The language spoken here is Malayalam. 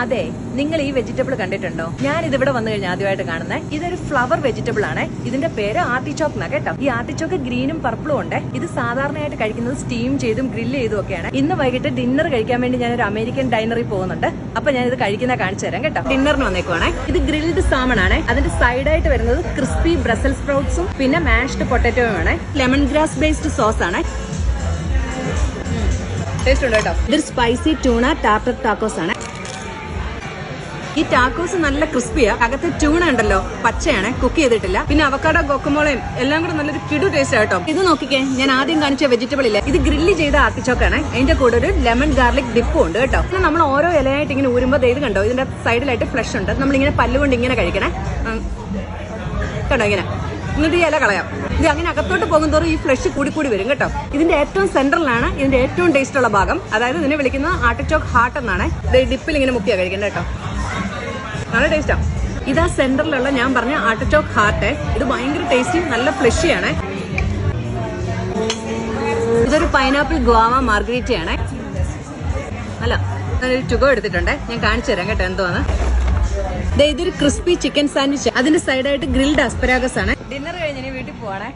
അതെ, നിങ്ങൾ ഈ വെജിറ്റബിൾ കണ്ടിട്ടുണ്ടോ? ഞാൻ ഇതിവിടെ വന്നു കഴിഞ്ഞാൽ ആദ്യമായിട്ട് കാണുന്നത്. ഇതൊരു ഫ്ലവർ വെജിറ്റബിൾ ആണ്. ഇതിന്റെ പേര് ആർട്ടിച്ചോക്ക് എന്നാ കേട്ടോ. ഈ ആർട്ടിച്ചോക്ക് ഗ്രീനും പർപ്പിളും ഉണ്ട്. ഇത് സാധാരണയായിട്ട് കഴിക്കുന്നത് സ്റ്റീം ചെയ്തും ഗ്രില്ല് ചെയ്തും ഒക്കെയാണ്. ഇന്ന് വൈകിട്ട് ഡിന്നർ കഴിക്കാൻ വേണ്ടി ഞാൻ ഒരു അമേരിക്കൻ ഡൈനറിൽ പോകുന്നുണ്ട്. അപ്പൊ ഞാൻ ഇത് കഴിക്കുന്ന കാണിച്ചു തരാം കേട്ടോ. ഡിന്നറിന് വന്നേക്കുവാണേ. ഇത് ഗ്രിൽഡ് സാമൺ ആണ്. അതിന്റെ സൈഡായിട്ട് വരുന്നത് ക്രിസ്പി ബ്രസൽ സ്പ്രൗട്ട്സും പിന്നെ മാഷ്ഡ് പൊട്ടറ്റോയും ആണ്. ലെമൺ ഗ്രാസ് ബേസ്ഡ് സോസ് ആണ്. ടേസ്റ്റ് ഉണ്ട് കേട്ടോ. ഇതൊരു സ്പൈസി ടൂണ ടാർട്ടർ ടാക്കോസ് ആണ്. ഈ ടാക്കോസ് നല്ല ക്രിസ്പിയാ. അകത്ത് ട്യൂണ ഉണ്ടല്ലോ, പച്ചയാണ്, കുക്ക് ചെയ്തിട്ടില്ല. പിന്നെ അവക്കാഡോ ഗോക്കമോളയും എല്ലാം കൂടെ നല്ലൊരു കിടു ടേസ്റ്റ് കേട്ടോ. ഇത് നോക്കിക്കേ, ഞാൻ ആദ്യം കാണിച്ച വെജിറ്റബിൾ ഇല്ല, ഇത് ഗ്രില്ല് ചെയ്ത ആർട്ടിച്ചോക്കാണ്. അതിന്റെ കൂടെ ഒരു ലെമൺ ഗാർലിക് ഡിപ്പും ഉണ്ട് കേട്ടോ. നമ്മൾ ഓരോ ഇലയായിട്ട് ഇങ്ങനെ ഊരുമ്പോൾ ഇത് കണ്ടോ, ഇതിന്റെ സൈഡിലായിട്ട് ഫ്ലഷ് ഉണ്ട്. നമ്മളിങ്ങനെ പല്ലുകൊണ്ട് ഇങ്ങനെ കഴിക്കണേ കേട്ടോ, ഇങ്ങനെ. എന്നിട്ട് ഈ ഇല കളയാം. ഇത് അങ്ങനെ അകത്തോട്ട് പോകുന്നതോറും ഈ ഫ്ലഷ് കൂടി വരും കേട്ടോ. ഇതിന്റെ ഏറ്റവും സെന്ററിലാണ് ഇതിന്റെ ഏറ്റവും ടേസ്റ്റ് ഉള്ള ഭാഗം. അതായത് ഇതിനെ വിളിക്കുന്നത് ആർട്ടിച്ചോക്ക് ഹാർട്ട് എന്നാണ്. ഡിപ്പിൽ ഇങ്ങനെ മുക്കിയാ കഴിക്കണ്ട കേട്ടോ, നല്ല ടേസ്റ്റാ. ഇതാ സെന്ററിലുള്ള ഞാൻ പറഞ്ഞ ആർട്ടിച്ചോക്ക് ഹാർട്ട്. ഇത് ഭയങ്കര ടേസ്റ്റി, നല്ല ഫ്ലഷിയാണ്. ഇതൊരു പൈനാപ്പിൾ ഗുവാവ മാർഗരീറ്റയാണ്. അല്ല, ഞാനൊരു ചുഗോ എടുത്തിട്ടുണ്ട്, ഞാൻ കാണിച്ചു തരാം കേട്ടോ എന്തോന്ന്. ഇതൊരു ക്രിസ്പി ചിക്കൻ സാൻഡ്വിച്ച്. അതിന്റെ സൈഡായിട്ട് ഗ്രിൽഡ് അസ്പരാഗസ് ആണ്. ഡിന്നർ കഴിഞ്ഞ് വീട്ടിൽ പോവാണേ.